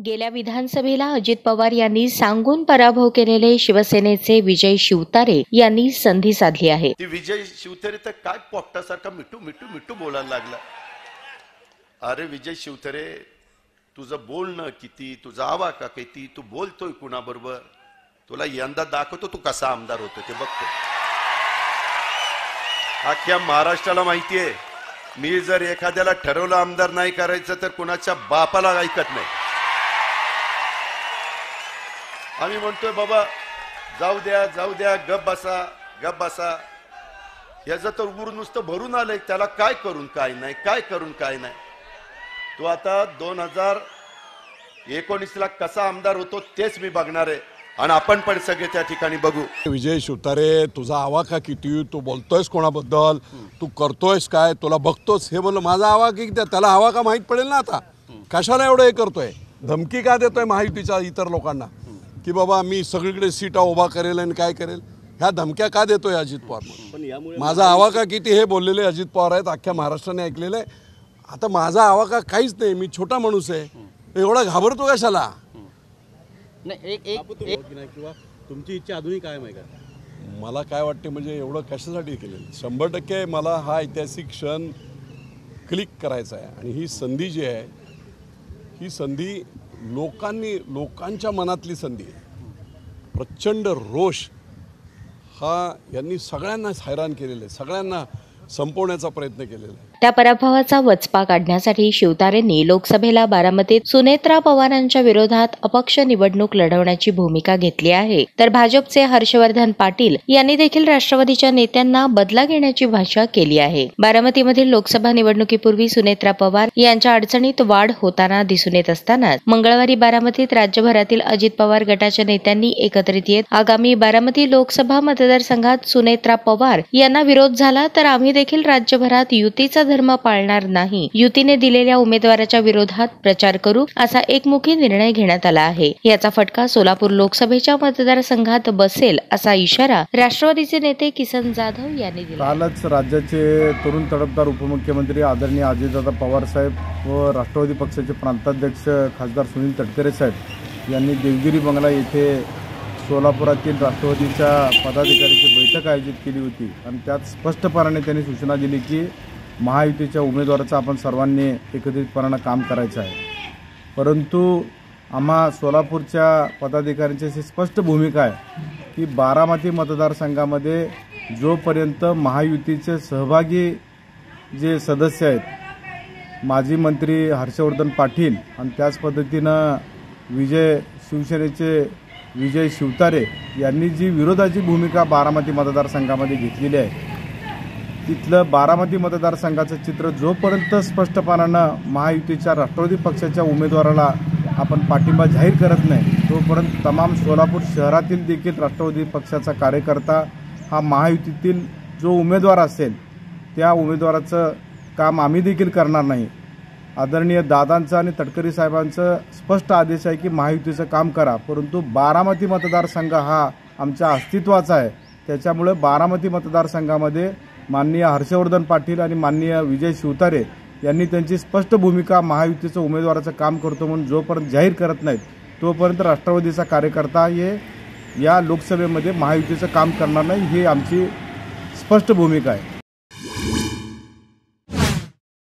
गेल्या विधानसभेला अजित पवार यांनी सांगून पराभव केलेले शिवसेनेचे विजय शिवतारे यांनी संधी साधली आहे। ती विजय शिवतारे तर काय पोपटासारखा मिठू मिठू मिठू बोलायला लागला। अरे विजय शिवतारे, तुझं बोलणं किती, तुझा आवाका किती, तू बोलतोय कुणाबरोबर, तुला यंदा दाखवतो तू कसा आमदार होतो ते बघतो। अख्ख्या महाराष्ट्राला माहिती आहे, मी जर एखाद्याला ठरवलं आमदार नाही करायचं तर कुणाच्या बापाला ऐकत नाही। आम्ही म्हणतोय बाबा जाऊ द्या, गप बसा। याचं तर उर नुसतं भरून आलंय, त्याला काय करून काय नाही। तो आता 2019 ला कसा आमदार होतो तेच मी बघणार आहे आणि आपण पण सगळे त्या ठिकाणी बघू। विजय शिवतारे, तुझा आवाका किती, तू बोलतोयस कोणाबद्दल, तू करतोयस काय, तुला बघतोस हे बोल। माझा आवाका किती, त्याला आवाका माहित पडेल ना। आता कशाला एवढं हे करतोय, धमकी का देतोय महायुतीच्या इतर लोकांना की बाबा मी सगळीकडे सीटा उभा करेल आणि काय करेल, ह्या धमक्या का देतोय अजित पवार? माझा आवाका किती हे बोललेले अजित पवार आहेत, अख्ख्या महाराष्ट्राने ऐकलेलं आहे। आता माझा आवाका काहीच नाही, मी छोटा माणूस आहे, एवढा घाबरतो कशाला? नाही किंवा तुमची इच्छा अजूनही काय माहिती? मला काय वाटते म्हणजे एवढं कशासाठी केलेलं, 100% मला हा ऐतिहासिक क्षण क्लिक करायचा आहे आणि ही संधी जी आहे, ही संधी लोकांच्या मनातली संधी आहे। प्रचंड रोष हा यांनी सगळ्यांना हैराण केलेलं आहे, सगळ्यांना संपवण्याचा प्रयत्न केलेला आहे। त्या पराभवाचा वचपा काढण्यासाठी शिवतारेंनी लोकसभेला बारामतीत सुनेत्रा पवारांच्या विरोधात अपक्ष निवडणूक लढवण्याची भूमिका घेतली आहे, तर भाजपचे हर्षवर्धन पाटील यांनी देखील राष्ट्रवादीच्या नेत्यांना बदला घेण्याची भाषा केली आहे। बारामतीमधील लोकसभा निवडणुकीपूर्वी सुनेत्रा पवार यांच्या अडचणीत वाढ होताना दिसून येत असतानाच मंगळवारी बारामतीत राज्यभरातील अजित पवार गटाच्या नेत्यांनी एकत्रित येत आगामी बारामती लोकसभा मतदारसंघात सुनेत्रा पवार यांना विरोध झाला तर आम्ही देखील राज्यभरात युतीचा धर्म पाळणार नाही, युतीने दिलेल्या उमेदवाराच्या विरोधात प्रचार करू, असा एकमुखी निर्णय घेण्यात आला आहे। याचा फटका सोलापूर लोकसभेच्या मतदारसंघात बसेल असा इशारा राष्ट्रवादीचे नेते किसन जाधव यांनी दिला। कालच राज्याचे तरुण तडफदार उपमुख्यमंत्री आदरणीय अजितदादा पवार साहेब व राष्ट्रवादी पक्षाचे प्रांताध्यक्ष खासदार सुनील तटकरे साहेब यांनी देवगिरी बंगला येथे सोलापुरातील राष्ट्रवादीच्या पदाधिकाऱ्यांची बैठक आयोजित केली होती आणि त्यात स्पष्टपणे त्यांनी सूचना दिली की महायुतीच्या उमेदवाराचं आपण सर्वांनी एकत्रितपणानं काम करायचं आहे। परंतु आम्हा सोलापूरच्या पदाधिकाऱ्यांची अशी स्पष्ट भूमिका आहे की बारामती मतदारसंघामध्ये जोपर्यंत महायुतीचे सहभागी जे सदस्य आहेत, माजी मंत्री हर्षवर्धन पाटील आणि त्याच पद्धतीनं शिवसेनेचे विजय शिवतारे यांनी जी विरोधाची भूमिका बारामती मतदारसंघामध्ये घेतलेली आहे, तिथलं बारामती मतदारसंघाचं चित्र जोपर्यंत स्पष्टपणानं महायुतीच्या राष्ट्रवादी पक्षाच्या उमेदवाराला आपण पाठिंबा जाहीर करत नाही, तोपर्यंत तमाम सोलापूर शहरातील देखील राष्ट्रवादी पक्षाचा कार्यकर्ता हा महायुतीतील जो उमेदवार असेल त्या उमेदवाराचं काम आम्ही देखील करणार नाही। आदरणीय दादांचा आणि तटकरे साहेबांचं स्पष्ट आदेश आहे की महायुतीचं काम करा, परंतु बारामती मतदारसंघ हा आमच्या अस्तित्वाचा आहे। त्याच्यामुळे बारामती मतदारसंघामध्ये माननीय हर्षवर्धन पाटील आणि माननीय विजय शिवतारे यांनी त्यांची स्पष्ट भूमिका महायुतीचं उमेदवाराचं काम करतो म्हणून जोपर्यंत जाहीर करत नाहीत, तोपर्यंत राष्ट्रवादीचा कार्यकर्ता या लोकसभेमध्ये महायुतीचं काम करणार नाही, ही आमची स्पष्ट भूमिका आहे।